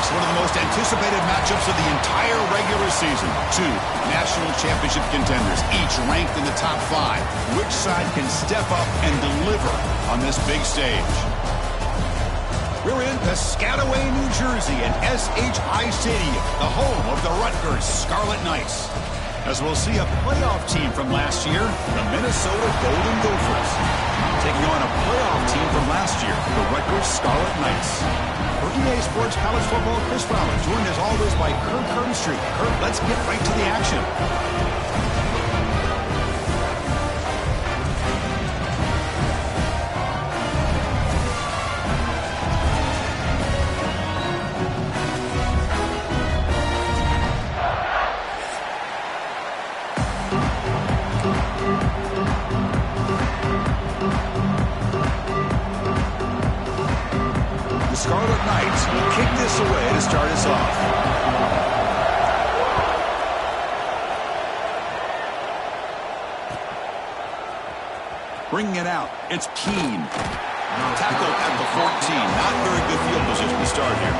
Next, one of the most anticipated matchups of the entire regular season. Two national championship contenders, each ranked in the top 5. Which side can step up and deliver on this big stage? We're in Piscataway, New Jersey, at SHI Stadium, the home of the Rutgers Scarlet Knights. As we'll see a playoff team from last year, the Minnesota Golden Gophers, taking on a playoff team from last year, the Rutgers Scarlet Knights. For EA Sports College Football, Chris Fowler, joined as always by Kirk Herbstreit. Kirk, let's get right to the action. Scarlet Knights will kick this away to start us off. Bringing it out, it's Keene. Tackle at the 14. Not very good field position to start here.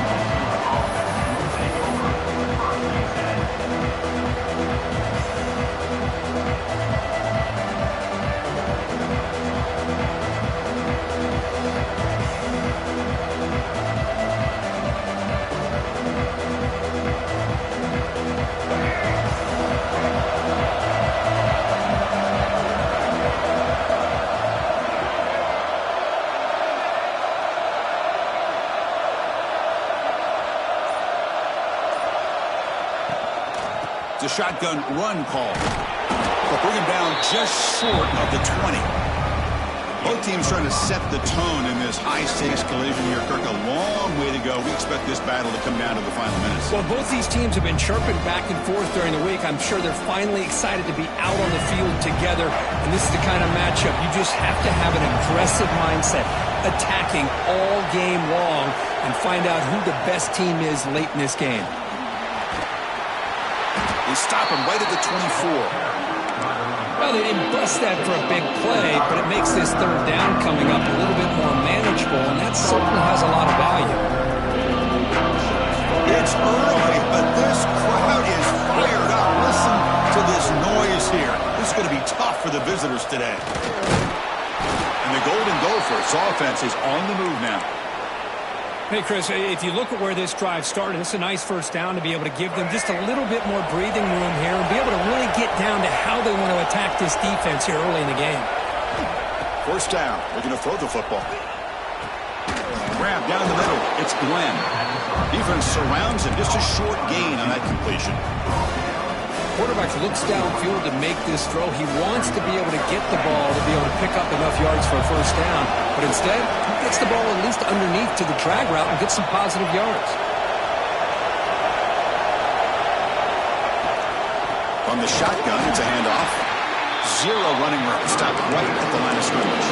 It's a shotgun run call. But bring him down just short of the 20. Both teams trying to set the tone in this high-stakes collision here, Kirk. A long way to go. We expect this battle to come down to the final minutes. Well, both these teams have been chirping back and forth during the week. I'm sure they're finally excited to be out on the field together. And this is the kind of matchup you just have to have an aggressive mindset, attacking all game long, and find out who the best team is late in this game. They stop him right at the 24. Well, they didn't bust that for a big play, but it makes this third down coming up a little bit more manageable, and that certainly has a lot of value. It's early, but this crowd is fired up. Listen to this noise here. This is going to be tough for the visitors today. And the Golden Gophers offense is on the move now. Hey, Chris, if you look at where this drive started, it's a nice first down to be able to give them just a little bit more breathing room here and be able to really get down to how they want to attack this defense here early in the game. First down. They're going to throw the football. Grab down the middle. It's Glenn. Defense surrounds him. Just a short gain on that completion. Quarterback looks downfield to make this throw. He wants to be able to get the ball to be able to pick up enough yards for a first down. But instead, he gets the ball at least underneath to the drag route and gets some positive yards. From the shotgun, it's a handoff. Zero running room. Stopped right at the line of scrimmage.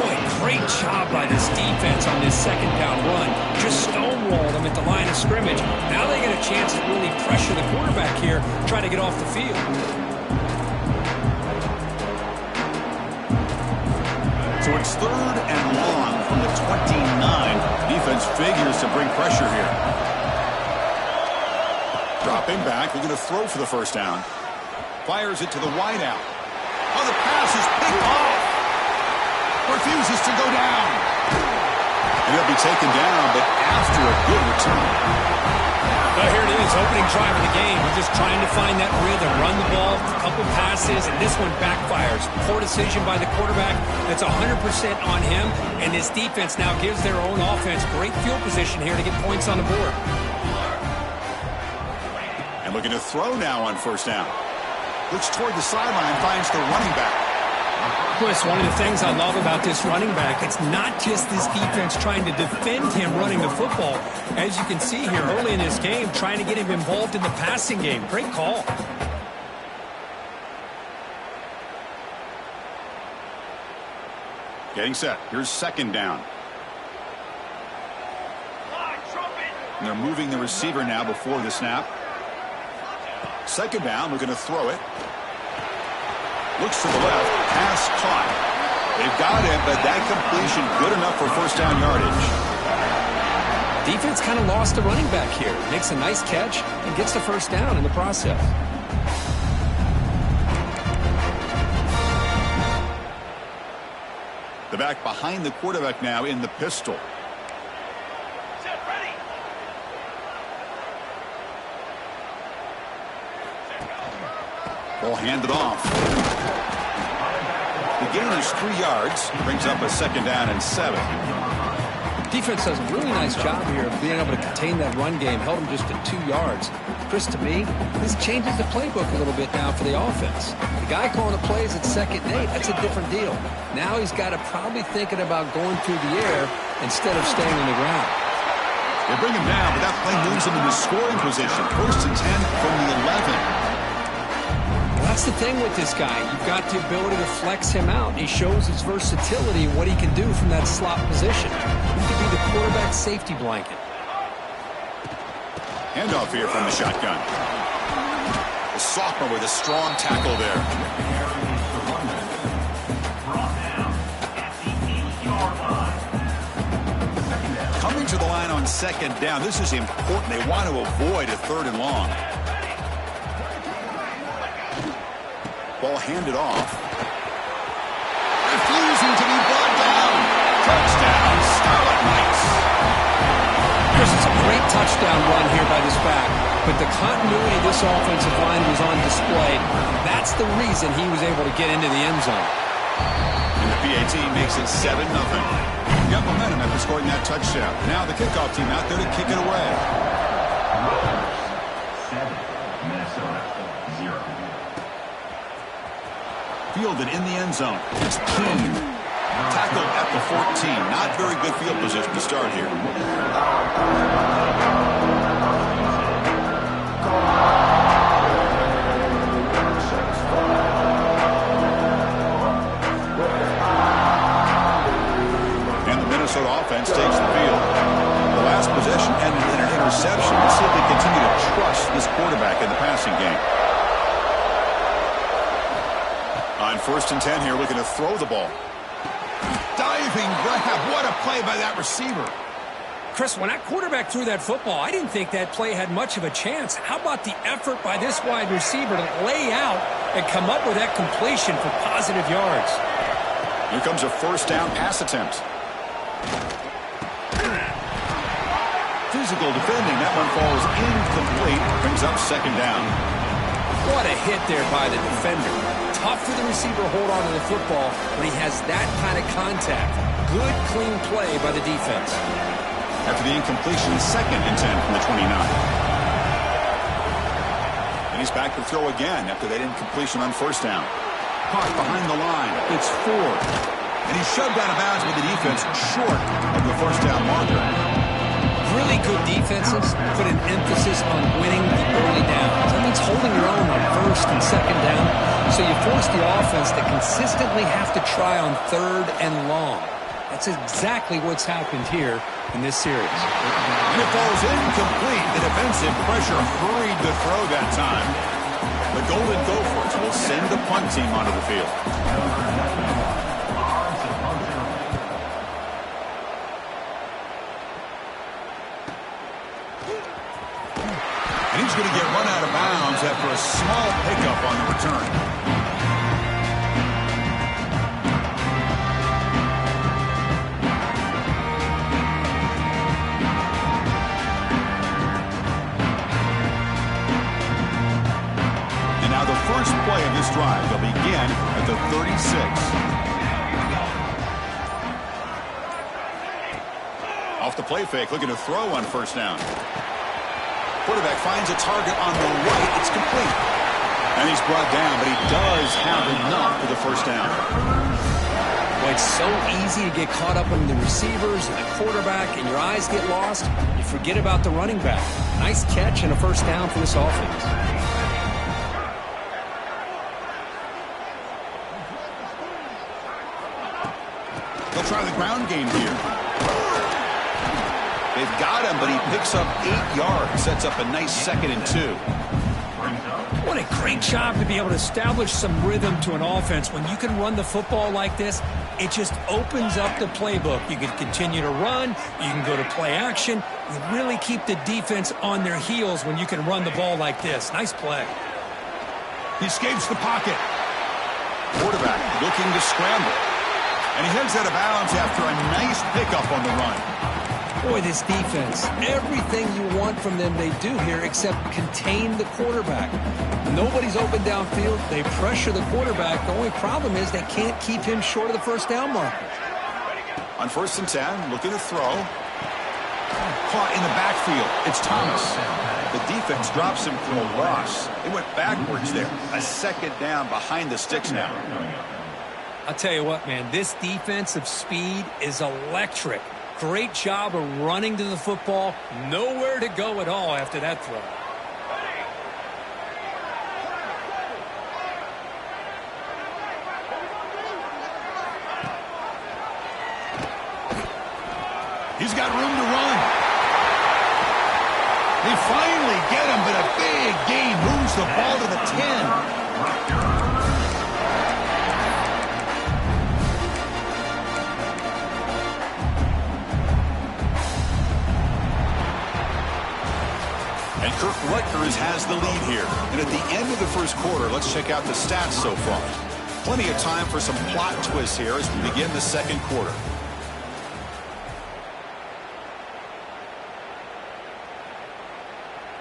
Boy, great job by this defense on this second down run. Just stonewalled them at the line of scrimmage. Now they get a chance to really pressure the quarterback here, try to get off the field. So it's third and long from the 29. Defense figures to bring pressure here. Dropping back. They're going to throw for the first down. Fires it to the wideout. Oh, the pass is picked off. Refuses to go down. And he'll be taken down, but after a good return. Well, here it is, opening drive of the game. We're just trying to find that rhythm, run the ball, a couple passes, and this one backfires. Poor decision by the quarterback. That's 100% on him, and this defense now gives their own offense great field position here to get points on the board. And looking to throw now on first down. Looks toward the sideline, finds the running back. Chris, one of the things I love about this running back, it's not just this defense trying to defend him running the football. As you can see here early in this game, trying to get him involved in the passing game. Great call. Getting set. Here's second down. And they're moving the receiver now before the snap. Second down, we're going to throw it. Looks to the left. Pass caught. They've got it, but that completion good enough for first down yardage. Defense kind of lost the running back here. Makes a nice catch and gets the first down in the process. The back behind the quarterback now in the pistol. Ball handed off. The gain is 3 yards. Brings up a second down and 7. Defense does a really nice job here of being able to contain that run game. Held him just at 2 yards. Chris, to me, this changes the playbook a little bit now for the offense. The guy calling the plays at 2nd and 8, that's a different deal. Now he's got to probably thinking about going through the air instead of staying on the ground. They bring him down, but that play moves him into scoring position. 1st and 10 from the 11. That's the thing with this guy. You've got the ability to flex him out. He shows his versatility and what he can do from that slot position. He could be the quarterback safety blanket. Handoff here from the shotgun. The sophomore with a strong tackle there. Coming to the line on 2nd down. This is important. They want to avoid a 3rd and long. Ball handed off. Refusing to be brought down. Touchdown, Scarlet Knights. Chris, it's a great touchdown run here by this back, but the continuity of this offensive line was on display. That's the reason he was able to get into the end zone. And the PAT makes it 7-0. Got momentum after scoring that touchdown. Now the kickoff team out there to kick it away. 7, Minnesota 0. Fielded in the end zone. It's King. Tackled at the 14. Not very good field position to start here. And the Minnesota offense takes the field. The last possession ended in an interception. Let's see if they continue to trust this quarterback in the passing game. On 1st and 10 here, looking to throw the ball. Diving grab. What a play by that receiver. Chris, when that quarterback threw that football, I didn't think that play had much of a chance. How about the effort by this wide receiver to lay out and come up with that completion for positive yards? Here comes a 1st down pass attempt. Physical defending. That one falls incomplete. Brings up 2nd down. What a hit there by the defender. Tough for the receiver to hold on to the football when he has that kind of contact. Good, clean play by the defense. After the incompletion, 2nd and 10 from the 29. And he's back to throw again after that incompletion on 1st down. Caught behind the line. It's 4. And he's shoved out of bounds with the defense short of the 1st down marker. Really good defenses put an emphasis on winning the early downs. That means holding your own on 1st and 2nd down. So you force the offense to consistently have to try on 3rd and long. That's exactly what's happened here in this series. And it falls incomplete. The defensive pressure hurried the throw that time. The Golden Gophers will send the punt team onto the field. And he's going to get run out of bounds after a small pickup on the return. And now the first play of this drive will begin at the 36. Off the play fake, looking to throw on 1st down. Quarterback finds a target on the right. It's complete. And he's brought down, but he does have enough for the 1st down. Well, it's so easy to get caught up in the receivers and the quarterback, and your eyes get lost. You forget about the running back. Nice catch and a 1st down for this offense. They'll try the ground game here. They've got him, but he picks up 8 yards. Sets up a nice 2nd and 2. What a great job to be able to establish some rhythm to an offense. When you can run the football like this, it just opens up the playbook. You can continue to run. You can go to play action. You really keep the defense on their heels when you can run the ball like this. Nice play. He escapes the pocket. Quarterback looking to scramble. And he heads out of bounds after a nice pickup on the run. Boy, this defense, everything you want from them they do here except contain the quarterback. Nobody's open downfield. They pressure the quarterback. The only problem is they can't keep him short of the first down mark. On 1st and 10, looking to throw. Caught in the backfield. It's Thomas. The defense drops him for a loss. They went backwards there. A second down behind the sticks now. I'll tell you what, man, this defensive speed is electric. Great job of running to the football. Nowhere to go at all after that throw. He's got room to run. They finally get him, but a big gain moves the ball to the 10. And Rutgers has the lead here. And at the end of the first quarter, let's check out the stats so far. Plenty of time for some plot twists here as we begin the second quarter.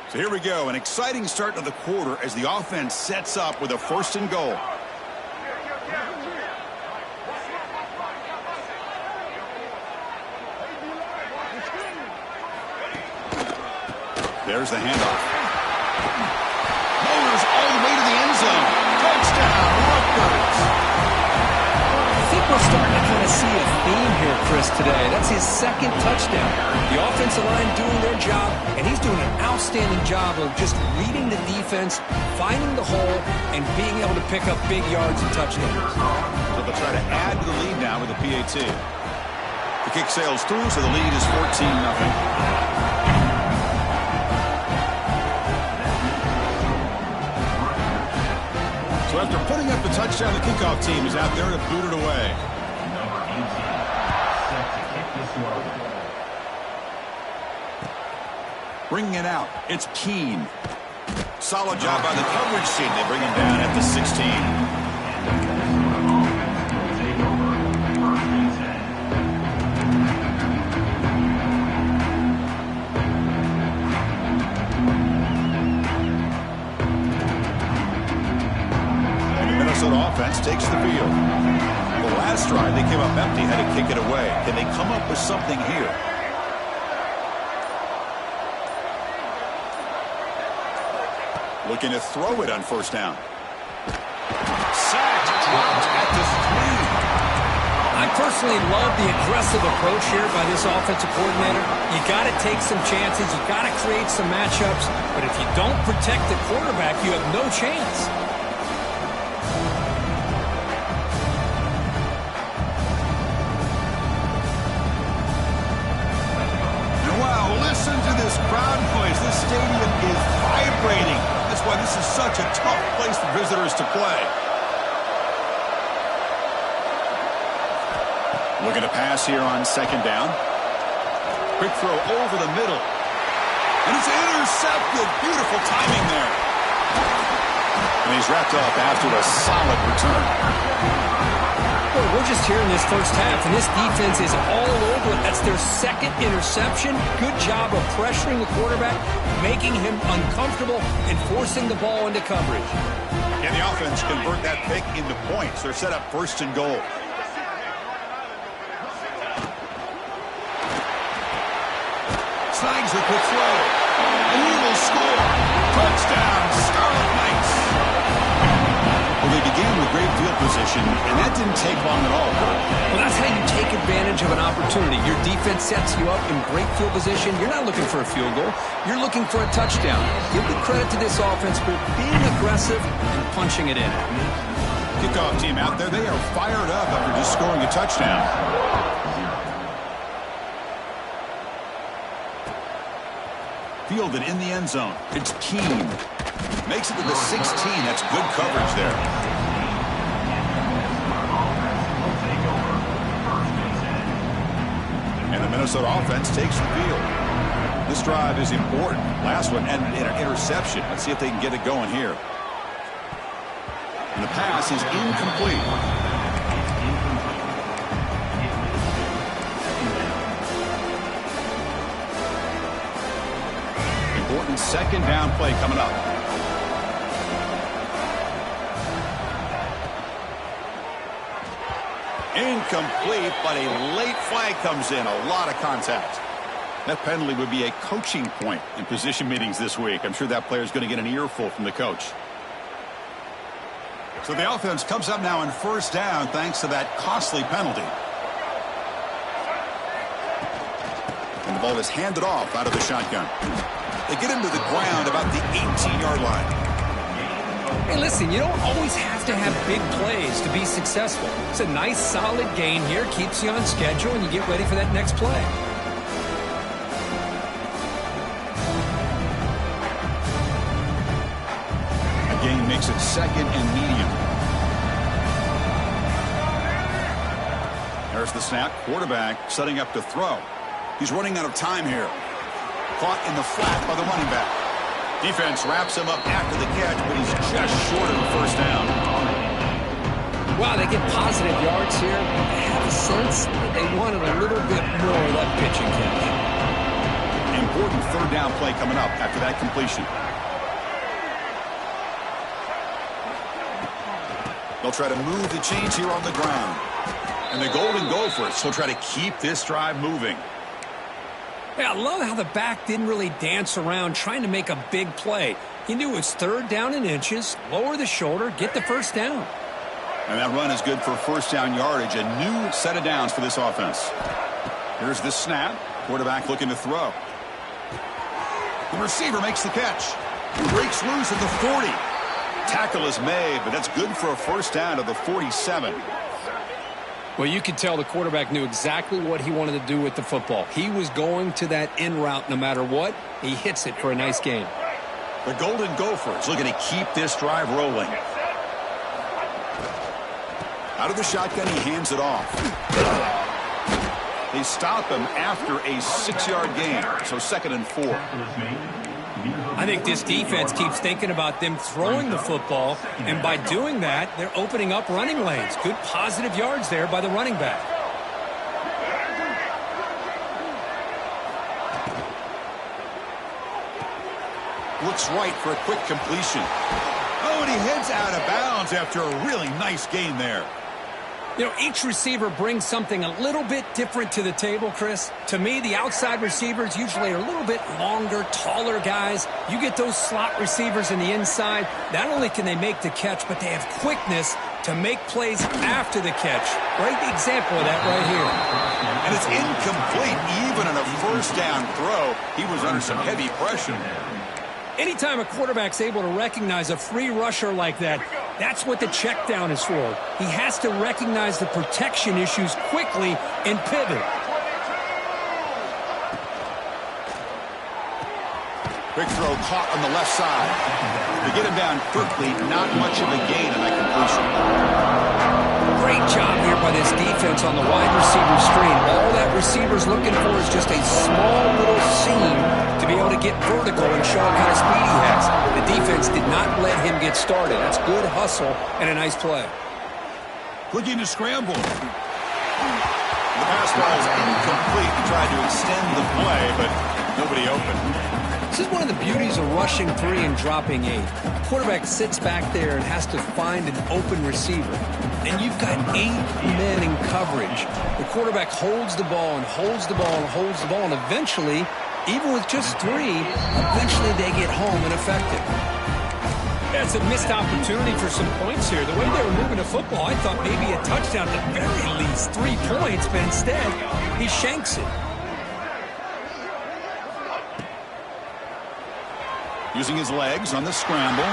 So here we go, an exciting start to the quarter as the offense sets up with a 1st and goal. There's the handoff. Motors all the way to the end zone. Touchdown, Rutgers. I think we're starting to kind of see a theme here, Chris, today. That's his 2nd touchdown. The offensive line doing their job, and he's doing an outstanding job of just reading the defense, finding the hole, and being able to pick up big yards and touchdowns. So they'll try to add to the lead now with a PAT. The kick sails through, so the lead is 14-0. So after putting up the touchdown, the kickoff team is out there to boot it away. Number 18, set to kick this one. Bringing it out, it's Keene. Solid job by the coverage team. They bring him down at the 16. Offense takes the field. The last drive, they came up empty, had to kick it away. Can they come up with something here? Looking to throw it on 1st down. Sacked, dropped at the 3. I personally love the aggressive approach here by this offensive coordinator. You got to take some chances. You got to create some matchups. But if you don't protect the quarterback, you have no chance. Listen to this crowd noise. This stadium is vibrating. That's why this is such a tough place for visitors to play. Looking to pass here on 2nd down. Quick throw over the middle. And it's intercepted. Beautiful timing there. And he's wrapped up after a solid return. Boy, we're just here in this first half, and this defense is all over it. That's their 2nd interception. Good job of pressuring the quarterback, making him uncomfortable, and forcing the ball into coverage. Can the offense convert that pick into points? They're set up 1st and goal. Snags the quick throw. And he will score. Touchdown, Scarlet Knights. Well, they began with great field position, and that didn't take long at all. Well, that's how you take advantage of an opportunity. Your defense sets you up in great field position. You're not looking for a field goal. You're looking for a touchdown. Give the credit to this offense for being aggressive and punching it in. Kickoff team out there, they are fired up after just scoring a touchdown. Fielded in the end zone. It's Keene. Makes it to the 16. That's good coverage there. Minnesota offense takes the field. This drive is important. Last one ended in an interception. Let's see if they can get it going here. And the pass is incomplete. Important second down play coming up. Incomplete, but a late flag comes in. A lot of contact. That penalty would be a coaching point in position meetings this week. I'm sure that player is going to get an earful from the coach. So the offense comes up now in first down thanks to that costly penalty. And the ball is handed off out of the shotgun. They get him to the ground about the 18-yard line. Hey, listen, you don't always have to have big plays to be successful. It's a nice, solid gain here. Keeps you on schedule, and you get ready for that next play. A gain makes it second and medium. There's the snap. Quarterback setting up to throw. He's running out of time here. Caught in the flat by the running back. Defense wraps him up after the catch, but he's just short of the first down. Wow, they get positive yards here. I have a sense that they wanted a little bit more of that pitch and catch. Important third down play coming up after that completion. They'll try to move the chains here on the ground. And the Golden Gophers will try to keep this drive moving. Yeah, I love how the back didn't really dance around trying to make a big play. He knew it was third down and inches, lower the shoulder, get the first down. And that run is good for first down yardage, a new set of downs for this offense. Here's the snap. Quarterback looking to throw. The receiver makes the catch. He breaks loose at the 40. Tackle is made, but that's good for a first down to the 47. Well, you could tell the quarterback knew exactly what he wanted to do with the football. He was going to that in route no matter what. He hits it for a nice gain. The Golden Gophers looking to keep this drive rolling. Out of the shotgun, he hands it off. They stop him after a 6-yard gain, so second and 4. I think this defense keeps thinking about them throwing the football, and by doing that, they're opening up running lanes. Good positive yards there by the running back. Looks right for a quick completion. Oh, and he heads out of bounds after a really nice gain there. You know, each receiver brings something a little bit different to the table, Chris. To me, the outside receivers usually are a little bit longer, taller guys. You get those slot receivers in the inside. Not only can they make the catch, but they have quickness to make plays after the catch. Great example of that right here. And it's incomplete. Even in a first down throw, he was under some heavy pressure. Anytime a quarterback's able to recognize a free rusher like that, that's what the check down is for. He has to recognize the protection issues quickly and pivot. Big throw caught on the left side. To get him down quickly, not much of a gain in that completion. Great job here by this defense on the wide receiver screen. All that receiver's looking for is just a small little seam to be able to get vertical and show what kind of speed he has. The defense did not let him get started. That's good hustle and a nice play. Looking to scramble. The pass ball is incomplete. He tried to extend the play, but nobody open. This is one of the beauties of rushing 3 and dropping 8. The quarterback sits back there and has to find an open receiver. And you've got 8 men in coverage. The quarterback holds the ball and holds the ball and holds the ball, and eventually, even with just 3, eventually they get home and effective. That's a missed opportunity for some points here. The way they were moving the football, I thought maybe a touchdown at the very least, 3 points, but instead, he shanks it. Using his legs on the scramble.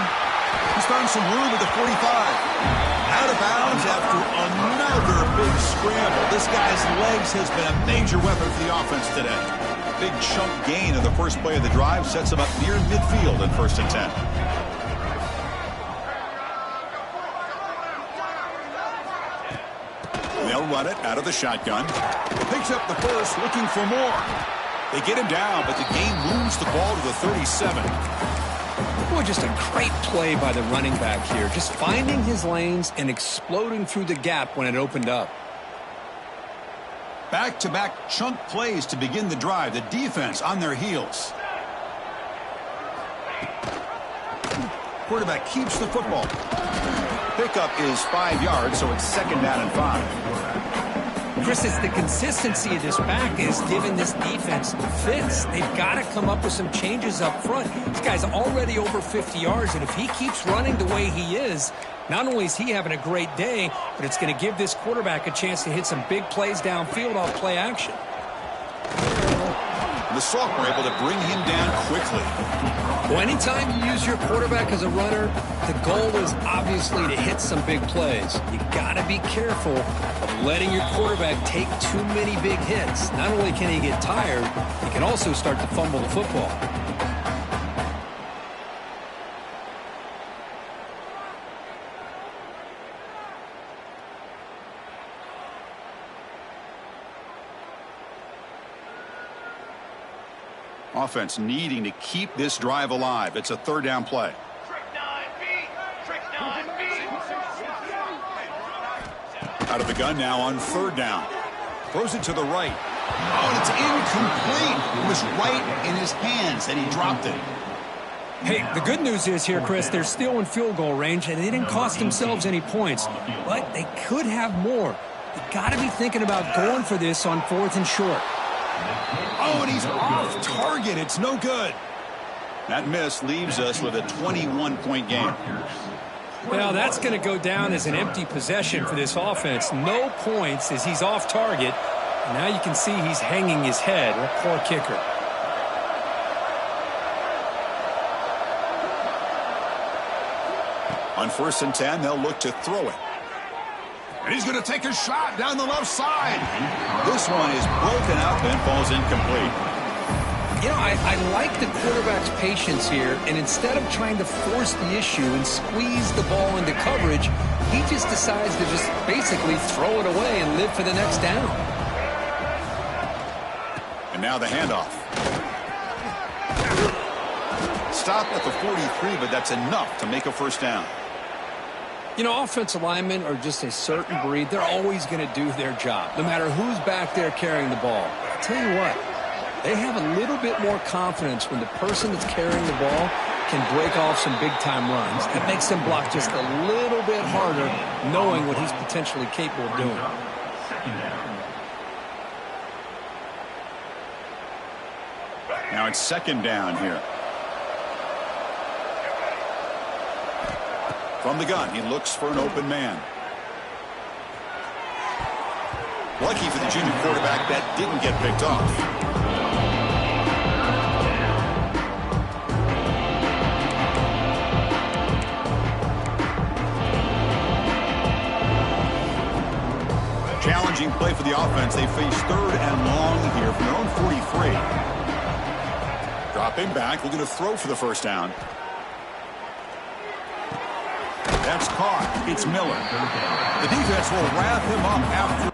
He's found some room at the 45. Out of bounds after another big scramble. This guy's legs has been a major weapon for the offense today. Big chunk gain of the first play of the drive sets him up near midfield in 1st and 10. The They'll run it out of the shotgun. Picks up the first, looking for more. They get him down, but the game moves the ball to the 37. Boy, just a great play by the running back here. Just finding his lanes and exploding through the gap when it opened up. Back-to-back chunk plays to begin the drive. The defense on their heels. Quarterback keeps the football. Pickup is 5 yards, so it's 2nd down and 5. Chris, it's the consistency of this back is giving this defense fits. They've got to come up with some changes up front. This guy's already over 50 yards, and if he keeps running the way he is, not only is he having a great day, but it's going to give this quarterback a chance to hit some big plays downfield off play action. The Sophomore able to bring him down quickly. Well, anytime you use your quarterback as a runner, the goal is obviously to hit some big plays. You got to be careful of letting your quarterback take too many big hits. Not only can he get tired, he can also start to fumble the football. Offense needing to keep this drive alive. It's a 3rd down play. Out of the gun now on 3rd down. Throws it to the right. Oh, and it's incomplete. It was right in his hands, and he dropped it. Hey, the good news is here, Chris, they're still in field goal range, and they didn't cost themselves any points. But they could have more. You got to be thinking about going for this on 4th and short. Oh, and he's off target. It's no good. That miss leaves us with a 21-point game. Well, that's going to go down as an empty possession for this offense. No points as he's off target. And now you can see he's hanging his head. What a poor kicker. On 1st and 10, they'll look to throw it. And he's going to take a shot down the left side. This one is broken up and falls incomplete. You know, I like the quarterback's patience here, and instead of trying to force the issue and squeeze the ball into coverage, he just decides to just basically throw it away and live for the next down. And now the handoff. Stop at the 43, but that's enough to make a 1st down. You know, offensive linemen are just a certain breed. They're always going to do their job, no matter who's back there carrying the ball. I'll tell you what, they have a little bit more confidence when the person that's carrying the ball can break off some big-time runs. That makes them block just a little bit harder, knowing what he's potentially capable of doing. Now it's 2nd down here. From the gun, he looks for an open man. Lucky for the junior quarterback, that didn't get picked off. Challenging play for the offense. They face 3rd and long here from their own 43. Dropping back, looking to throw for the 1st down. That's caught. It's Miller. The defense will wrap him up after.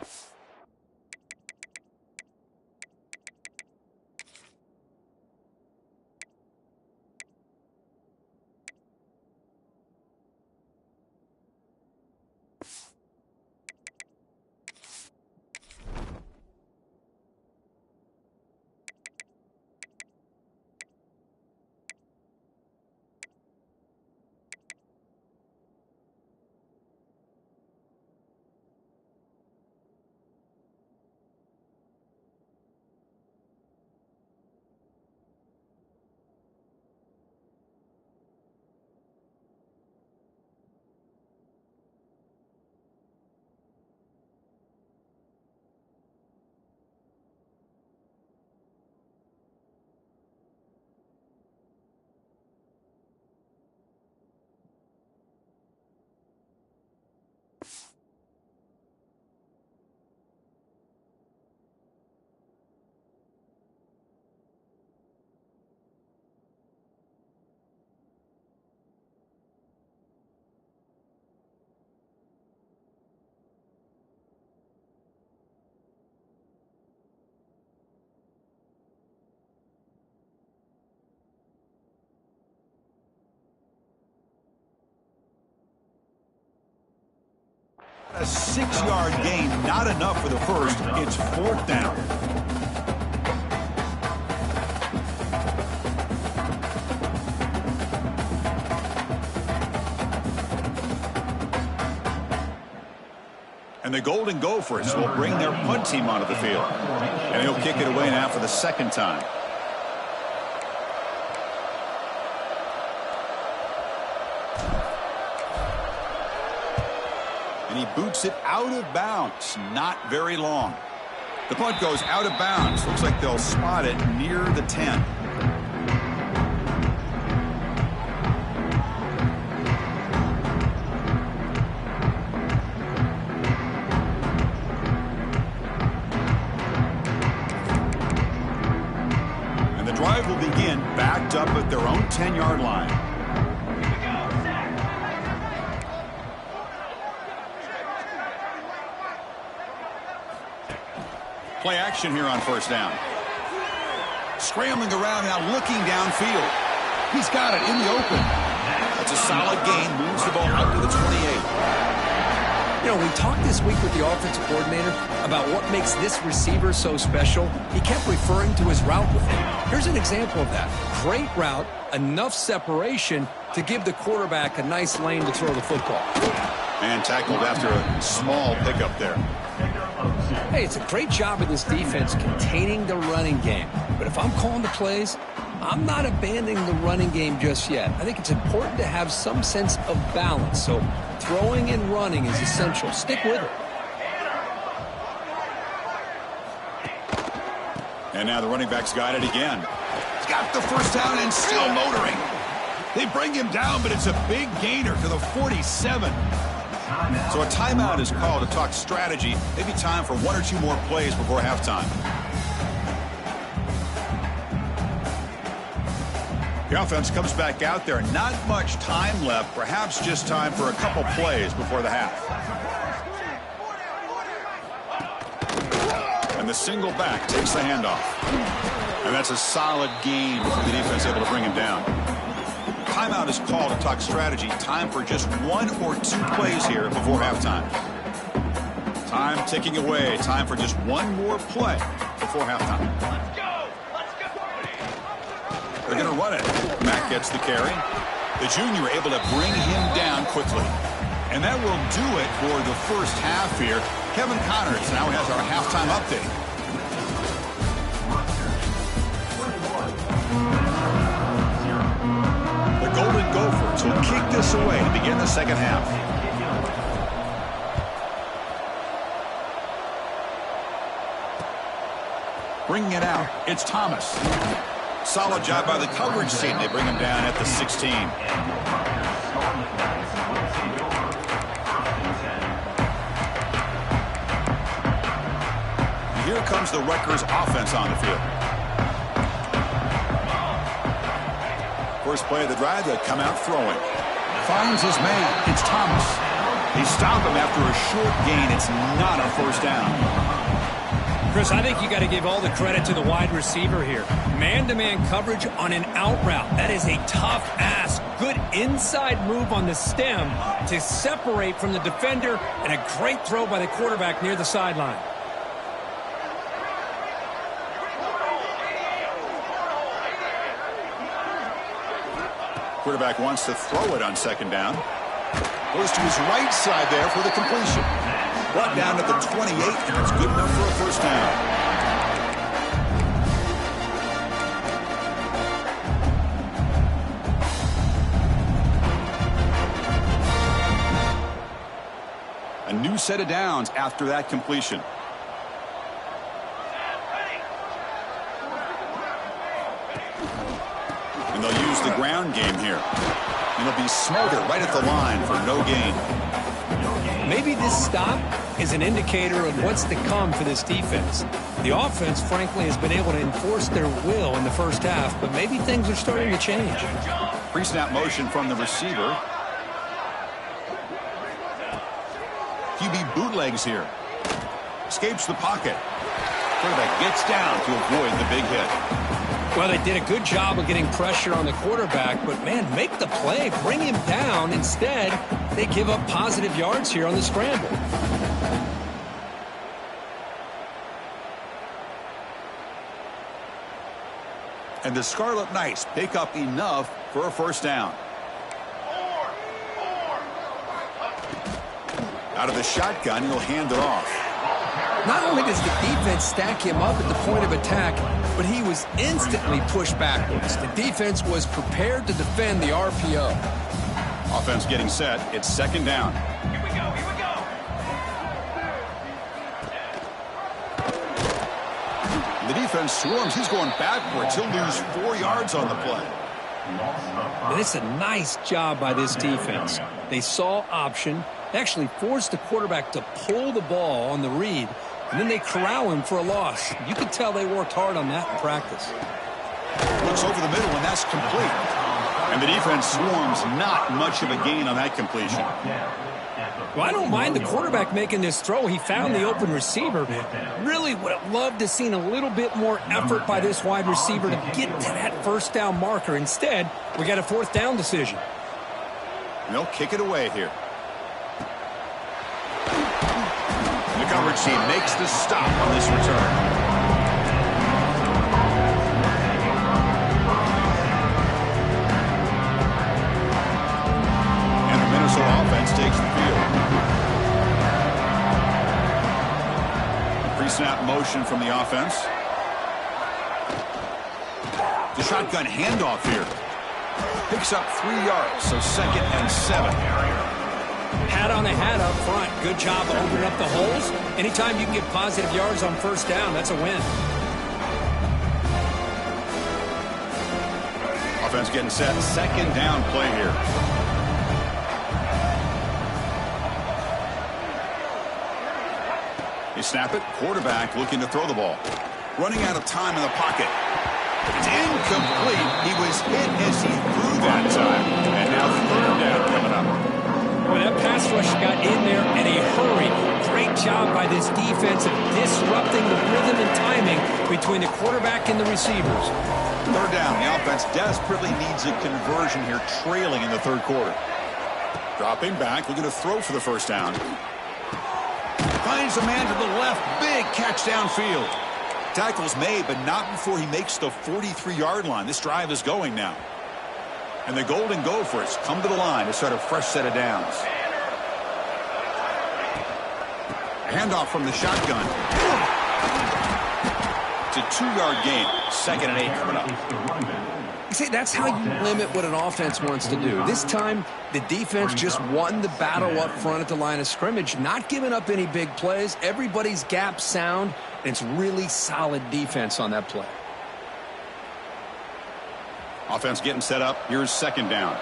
A 6-yard gain, not enough for the first. It's 4th down. And the Golden Gophers will bring their punt team onto the field. And he'll kick it away now for the 2nd time. And he boots it out of bounds. Not very long. The punt goes out of bounds. Looks like they'll spot it near the 10. And the drive will begin backed up at their own 10-yard line. Play action here on 1st down. Scrambling around now, looking downfield. He's got it in the open. That's a solid gain. Moves the ball out to the 28. You know, we talked this week with the offensive coordinator about what makes this receiver so special. He kept referring to his route with him. Here's an example of that. Great route, enough separation to give the quarterback a nice lane to throw the football. And tackled after a small pickup there. Hey, it's a great job of this defense containing the running game. But if I'm calling the plays, I'm not abandoning the running game just yet. I think it's important to have some sense of balance. So throwing and running is essential. Stick with it. And now the running back's got it again. He's got the 1st down and still motoring. They bring him down, but it's a big gainer to the 47. So a timeout is called to talk strategy. Maybe time for 1 or 2 more plays before halftime. The offense comes back out there. Not much time left. Perhaps just time for a couple plays before the half. And the single back takes the handoff. And that's a solid game for the defense, able to bring him down. Timeout is called to talk strategy. Time for just 1 or 2 plays here before halftime. Time ticking away. Time for just 1 more play before halftime. Let's go! Let's go! They're going to run it. Mack gets the carry. The junior able to bring him down quickly. And that will do it for the first half here. Kevin Connors now has our halftime update. Golden Gophers will kick this away to begin the 2nd half. Bringing it out, it's Thomas. Solid job by the coverage team. They bring him down at the 16. Here comes the Rutgers offense on the field. First play of the drive, they come out throwing. Finds his man. It's Thomas. He stopped him after a short gain. It's not a 1st down. Chris, I think you got to give all the credit to the wide receiver here. Man-to-man coverage on an out route. That is a tough ask. Good inside move on the stem to separate from the defender, and a great throw by the quarterback near the sideline. Quarterback wants to throw it on 2nd down. Goes to his right side there for the completion. Brought down at the 28, and it's good enough for a 1st down. A new set of downs after that completion. And they'll use the ground game here. And it'll be smothered right at the line for no gain. Maybe this stop is an indicator of what's to come for this defense. The offense, frankly, has been able to enforce their will in the first half, but maybe things are starting to change. Pre-snap motion from the receiver. QB bootlegs here. Escapes the pocket. Quarterback gets down to avoid the big hit. Well, they did a good job of getting pressure on the quarterback, but, man, make the play. Bring him down. Instead, they give up positive yards here on the scramble. And the Scarlet Knights pick up enough for a first down. Out of the shotgun, he'll hand it off. Not only does the defense stack him up at the point of attack, but he was instantly pushed backwards. The defense was prepared to defend the RPO. Offense getting set. It's second down. Here we go, here we go. The defense swarms. He's going backwards. He'll lose 4 yards on the play. And it's a nice job by this defense. They saw option, actually forced the quarterback to pull the ball on the read, and then they corral him for a loss. You can tell they worked hard on that in practice. Looks over the middle, and that's complete. And the defense swarms. Not much of a gain on that completion. Well, I don't mind the quarterback making this throw. He found the open receiver. Really would have loved to have seen a little bit more effort by this wide receiver to get to that first down marker. Instead, we got a fourth down decision. And they'll kick it away here. The coverage team makes the stop on this return. Offense takes the field. Pre-snap motion from the offense. The shotgun handoff here. Picks up 3 yards, so 2nd and 7. Hat on a hat up front. Good job of opening up the holes. Anytime you can get positive yards on first down, that's a win. Offense getting set. Second down play here. They snap it. Quarterback looking to throw the ball. Running out of time in the pocket. It's incomplete. He was hit as he threw that time. And now third down coming up. Well, that pass rush got in there in a hurry. Great job by this defense of disrupting the rhythm and timing between the quarterback and the receivers. Third down. The offense desperately needs a conversion here, trailing in the third quarter. Dropping back, looking to throw for the first down. Finds a man to the left. Big catch downfield. Tackle's made, but not before he makes the 43-yard line. This drive is going now. And the Golden Gophers come to the line to start a fresh set of downs. A handoff from the shotgun. It's a 2-yard gain. 2nd and 8 coming up. See, that's how you limit what an offense wants to do. This time, the defense just won the battle up front at the line of scrimmage, not giving up any big plays. Everybody's gap sound, and it's really solid defense on that play. Offense getting set up. Here's second down.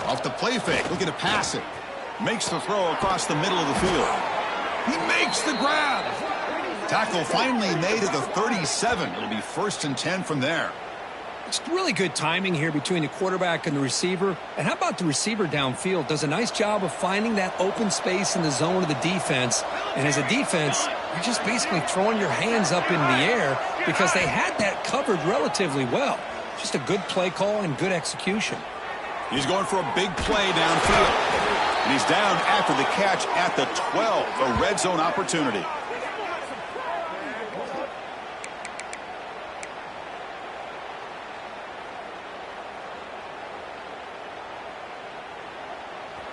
Off the play fake, looking to pass it. Makes the throw across the middle of the field. He makes the grab. Tackle finally made at the 37. It'll be 1st and 10 from there. It's really good timing here between the quarterback and the receiver. And how about the receiver downfield? Does a nice job of finding that open space in the zone of the defense. And as a defense, you're just basically throwing your hands up in the air because they had that covered relatively well. Just a good play call and good execution. He's going for a big play downfield. And he's down after the catch at the 12. A red zone opportunity.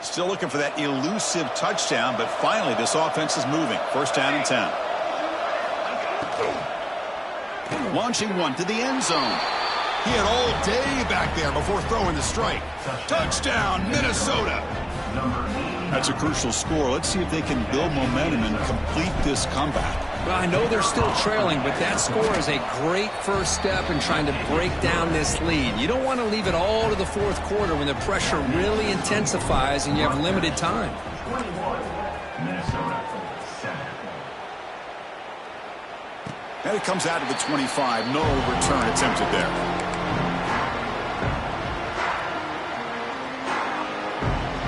Still looking for that elusive touchdown, but finally this offense is moving. 1st down and 10. Launching one to the end zone. He had all day back there before throwing the strike. Touchdown, Minnesota. That's a crucial score. Let's see if they can build momentum and complete this comeback. Well, I know they're still trailing, but that score is a great first step in trying to break down this lead. You don't want to leave it all to the fourth quarter when the pressure really intensifies and you have limited time. And it comes out of the 25. No return attempted there.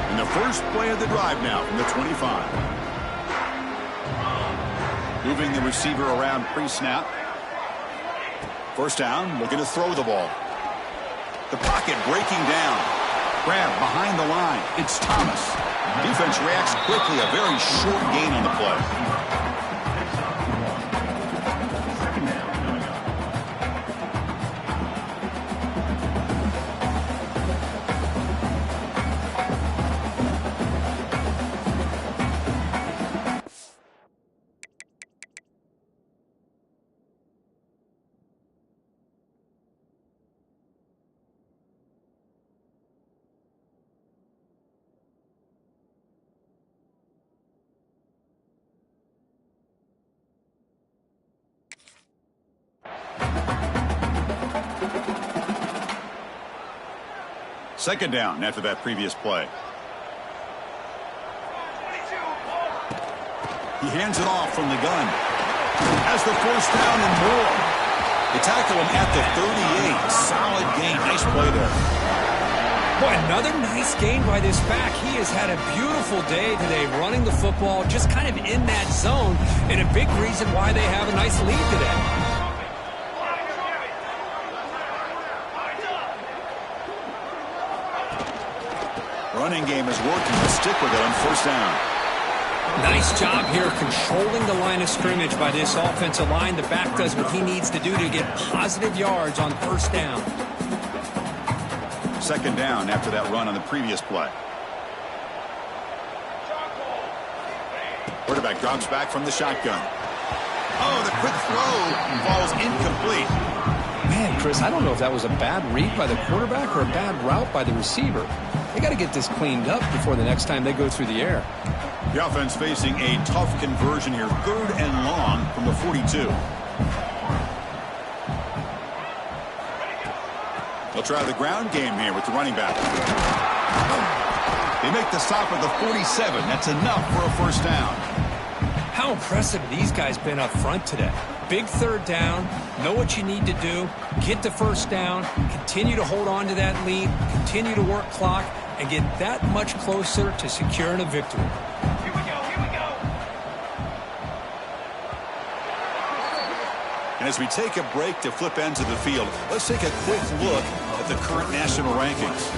And the first play of the drive now from the 25. Moving the receiver around pre-snap. First down, looking to throw the ball. The pocket breaking down. Grab behind the line. It's Thomas. Defense reacts quickly. A very short gain on the play. Second down after that previous play. He hands it off from the gun. Has the first down and more. They tackle him at the 38. Solid gain. Nice play there. Boy, another nice gain by this back. He has had a beautiful day today running the football, just kind of in that zone, and a big reason why they have a nice lead today. Running game is working. Let's stick with it on first down. Nice job here controlling the line of scrimmage by this offensive line. The back does what he needs to do to get positive yards on first down. Second down after that run on the previous play. Quarterback drops back from the shotgun. Oh, the quick throw falls incomplete. Man, Chris, I don't know if that was a bad read by the quarterback or a bad route by the receiver. They got to get this cleaned up before the next time they go through the air. The offense facing a tough conversion here. 3rd and long from the 42. They'll try the ground game here with the running back. They make the stop at the 47. That's enough for a first down. How impressive these guys been up front today. Big 3rd down, know what you need to do, get the first down, continue to hold on to that lead, continue to work clock, and get that much closer to securing a victory. Here we go. And as we take a break to flip ends of the field, let's take a quick look at the current national rankings.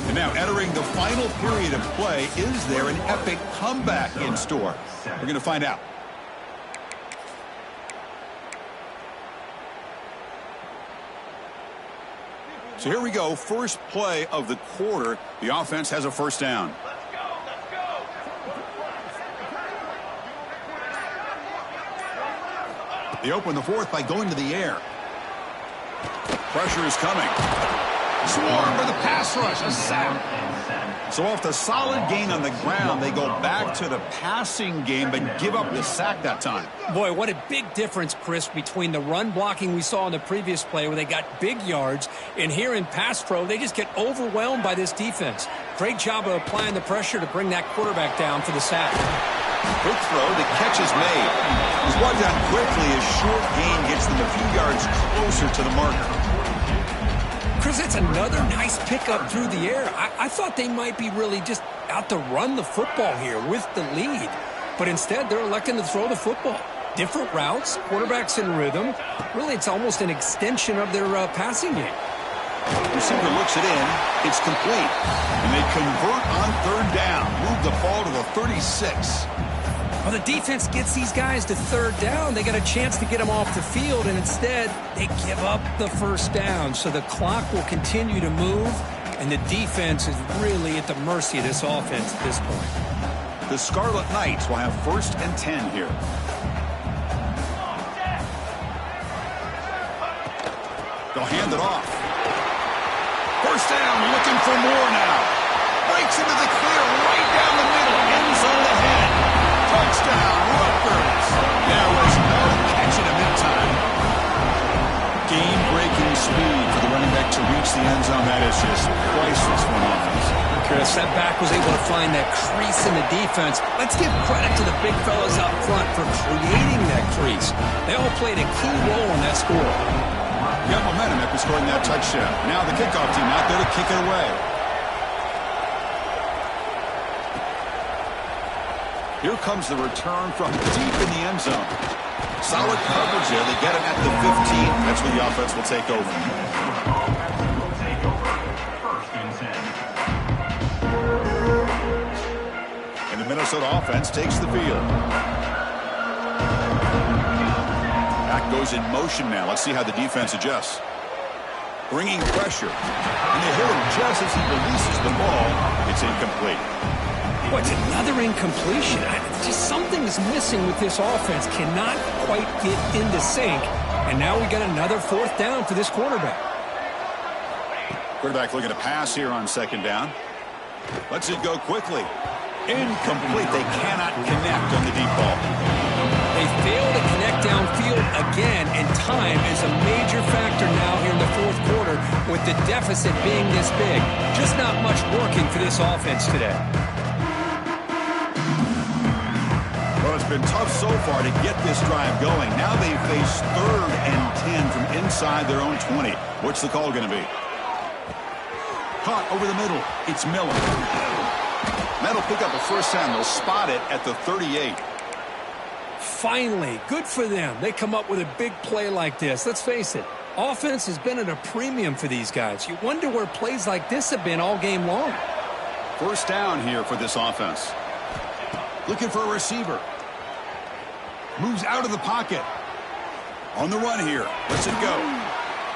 And now entering the final period of play, is there an epic comeback in store? We're going to find out. So here we go, first play of the quarter. The offense has a first down. Let's go. They open the 4th by going to the air. Pressure is coming. Swarm for the pass rush, a sack. So off the solid gain on the ground, they go back to the passing game, but give up the sack that time. Boy, what a big difference, Chris, between the run blocking we saw in the previous play where they got big yards, and here in pass pro, they just get overwhelmed by this defense. Great job of applying the pressure to bring that quarterback down for the sack. Quick throw, the catch is made. He's brought down quickly. A short gain gets them a few yards closer to the marker. Chris, it's another nice pickup through the air. I thought they might be really just out to run the football here with the lead. But instead, they're electing to throw the football. Different routes, quarterbacks in rhythm. Really, it's almost an extension of their passing game. Receiver looks it in. It's complete. And they convert on 3rd down. Move the ball to the 36. Well, the defense gets these guys to 3rd down. They got a chance to get them off the field, and instead they give up the first down. So the clock will continue to move, and the defense is really at the mercy of this offense at this point. The Scarlet Knights will have 1st and 10 here. They'll hand it off. First down, looking for more now. Breaks into the clear right down the middle. End zone ahead. Touchdown, Rutgers. There was no catching him in time. Game-breaking speed for the running back to reach the end zone. That is just priceless for an offense. Chris, that back was able to find that crease in the defense. Let's give credit to the big fellas out front for creating that crease. They all played a key role in that score. Got momentum after scoring that touchdown. Now the kickoff team out there to kick it away. Here comes the return from deep in the end zone. Solid coverage there. They get him at the 15. That's where the offense will take over. And the Minnesota offense takes the field. Back goes in motion now. Let's see how the defense adjusts. Bringing pressure. And they hit him just as he releases the ball. It's incomplete. What's another incompletion? Just something's missing with this offense. Cannot quite get into sync. And now we got another fourth down for this quarterback. Quarterback looking to pass here on second down. Lets it go quickly. Incomplete. They cannot connect on the deep ball. They fail to connect downfield again, and time is a major factor now here in the fourth quarter with the deficit being this big. Just not much working for this offense today. Well, it's been tough so far to get this drive going. Now they face 3rd and 10 from inside their own 20. What's the call going to be? Caught over the middle. It's Miller. That'll pick up a first down. They'll spot it at the 38. Finally, good for them. They come up with a big play like this. Let's face it, offense has been at a premium for these guys. You wonder where plays like this have been all game long. First down here for this offense. Looking for a receiver. Moves out of the pocket. On the run here. Lets it go.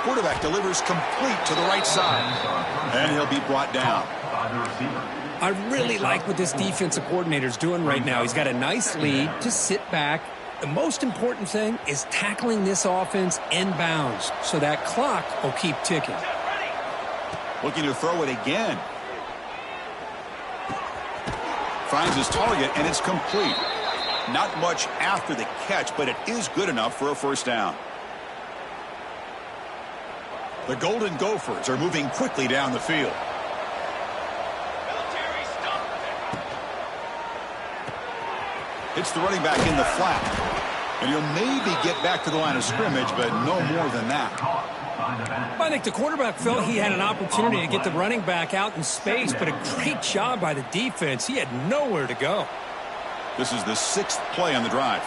Quarterback delivers complete to the right side. And he'll be brought down. I really like what this defensive coordinator's doing right now. He's got a nice lead. Just sit back. The most important thing is tackling this offense inbounds so that clock will keep ticking. Looking to throw it again. Finds his target, and it's complete. Not much after the catch, but it is good enough for a first down. The Golden Gophers are moving quickly down the field. It's the running back in the flat. And he'll maybe get back to the line of scrimmage, but no more than that. I think the quarterback felt he had an opportunity to get the running back out in space, but a great job by the defense. He had nowhere to go. This is the 6th play on the drive.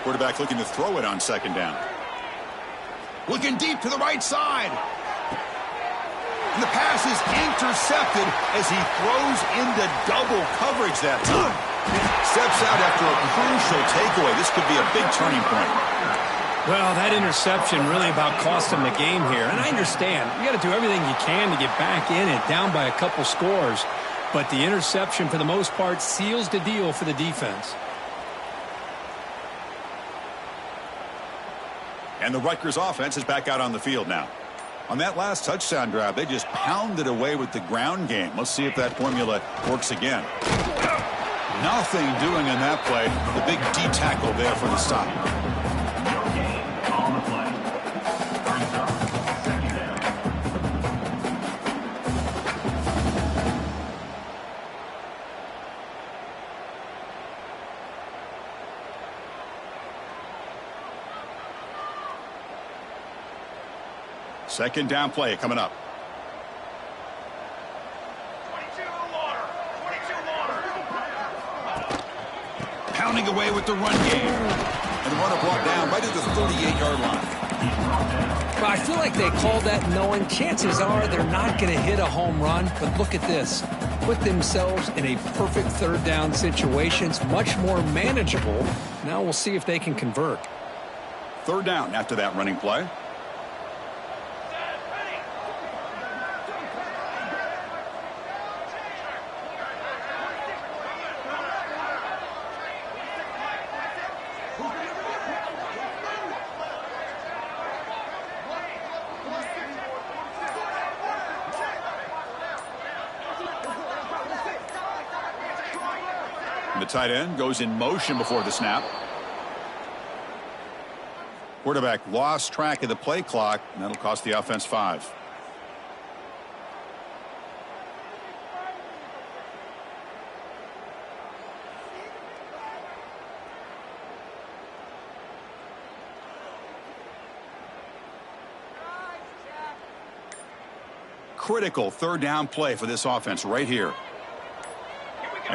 Quarterback looking to throw it on second down. Looking deep to the right side. And the pass is intercepted as he throws into double coverage that time. Steps out after a crucial takeaway. This could be a big turning point. Well, that interception really about cost him the game here. And I understand. You got to do everything you can to get back in it, down by a couple scores. But the interception, for the most part, seals the deal for the defense. And the Rutgers offense is back out on the field now. On that last touchdown drive, they just pounded away with the ground game. Let's see if that formula works again. Nothing doing in that play. The big D tackle there for the stop. Second down play coming up. 22 water. Pounding away with the run game. And the runner brought down right at the 38-yard line. Well, I feel like they called that knowing chances are they're not going to hit a home run. But look at this. Put themselves in a perfect third down situation. It's much more manageable. Now we'll see if they can convert. Third down after that running play. The tight end goes in motion before the snap. Quarterback lost track of the play clock, and that'll cost the offense 5. Critical third down play for this offense right here.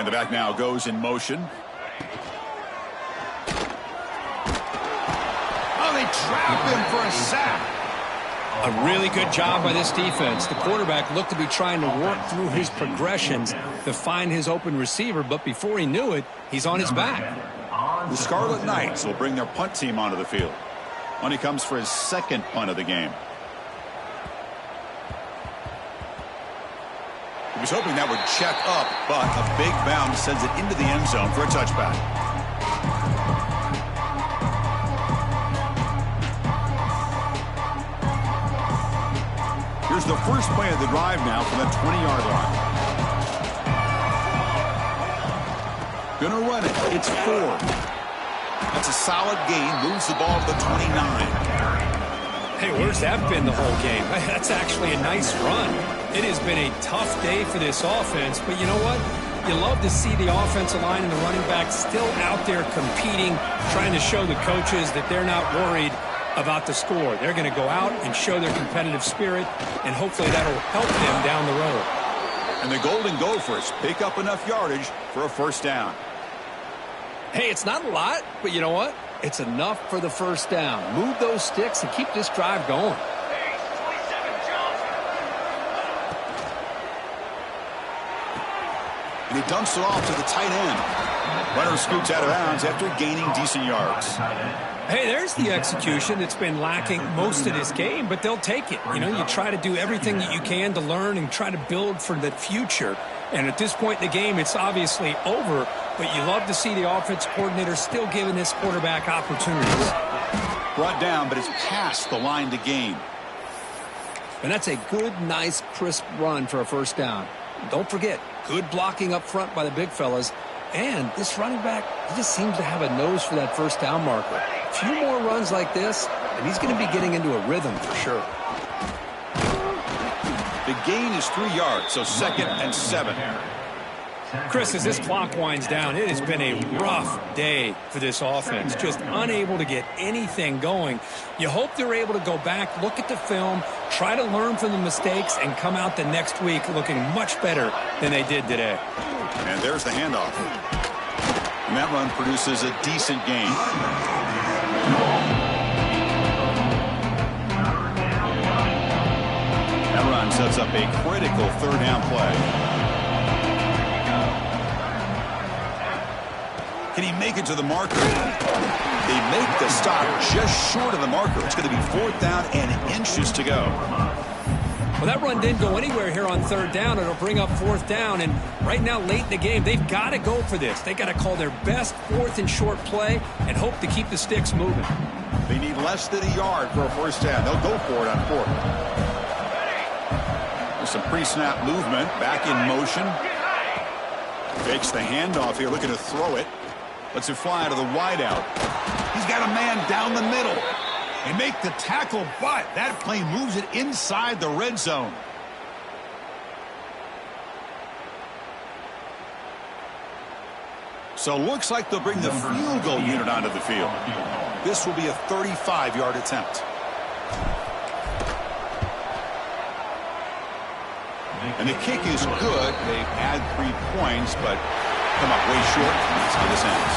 And the back now goes in motion. Oh, they trap him for a sack. A really good job by this defense. The quarterback looked to be trying to work through his progressions to find his open receiver, but before he knew it, he's on his back. The Scarlet Knights will bring their punt team onto the field when he comes for his second punt of the game. He was hoping that would check up, but a big bounce sends it into the end zone for a touchback. Here's the first play of the drive now from the 20-yard line. Gonna run it. It's 4. That's a solid gain. Moves the ball to the 29. Hey, where's that been the whole game? That's actually a nice run. It has been a tough day for this offense, but you know what? You love to see the offensive line and the running back still out there competing, trying to show the coaches that they're not worried about the score. They're going to go out and show their competitive spirit, and hopefully that'll help them down the road. And the Golden Gophers pick up enough yardage for a first down. Hey, it's not a lot, but you know what? It's enough for the first down. Move those sticks and keep this drive going. And he dumps it off to the tight end. Runner scoots out of bounds after gaining decent yards. Hey, there's the execution. It's been lacking most of this game, but they'll take it. You know, you try to do everything that you can to learn and try to build for the future. And at this point in the game, it's obviously over, but you love to see the offense coordinator still giving this quarterback opportunities. Brought down, but it's past the line to gain. And that's a good, nice, crisp run for a first down. Don't forget, good blocking up front by the big fellas. And this running back, he just seems to have a nose for that first down marker. A few more runs like this, and he's going to be getting into a rhythm for sure. The gain is 3 yards, so 2nd and 7. Chris, as this clock winds down, it has been a rough day for this offense. Just unable to get anything going. You hope they're able to go back, look at the film, try to learn from the mistakes, and come out the next week looking much better than they did today. And there's the handoff. And that run produces a decent gain. That run sets up a critical third down play. Can he make it to the marker? They make the stop just short of the marker. It's going to be 4th down and inches to go. Well, that run didn't go anywhere here on 3rd down. It'll bring up 4th down, and right now, late in the game, they've got to go for this. They've got to call their best 4th and short play and hope to keep the sticks moving. They need less than a yard for a first down. They'll go for it on 4th. There's some pre-snap movement, back in motion. Fakes the handoff here, looking to throw it. Lets it fly out of the wideout. He's got a man down the middle. They make the tackle, but that play moves it inside the red zone. So looks like they'll bring the field goal unit onto the field. This will be a 35-yard attempt. And the kick is good. They've had 3 points, but come up way short. That's how this ends.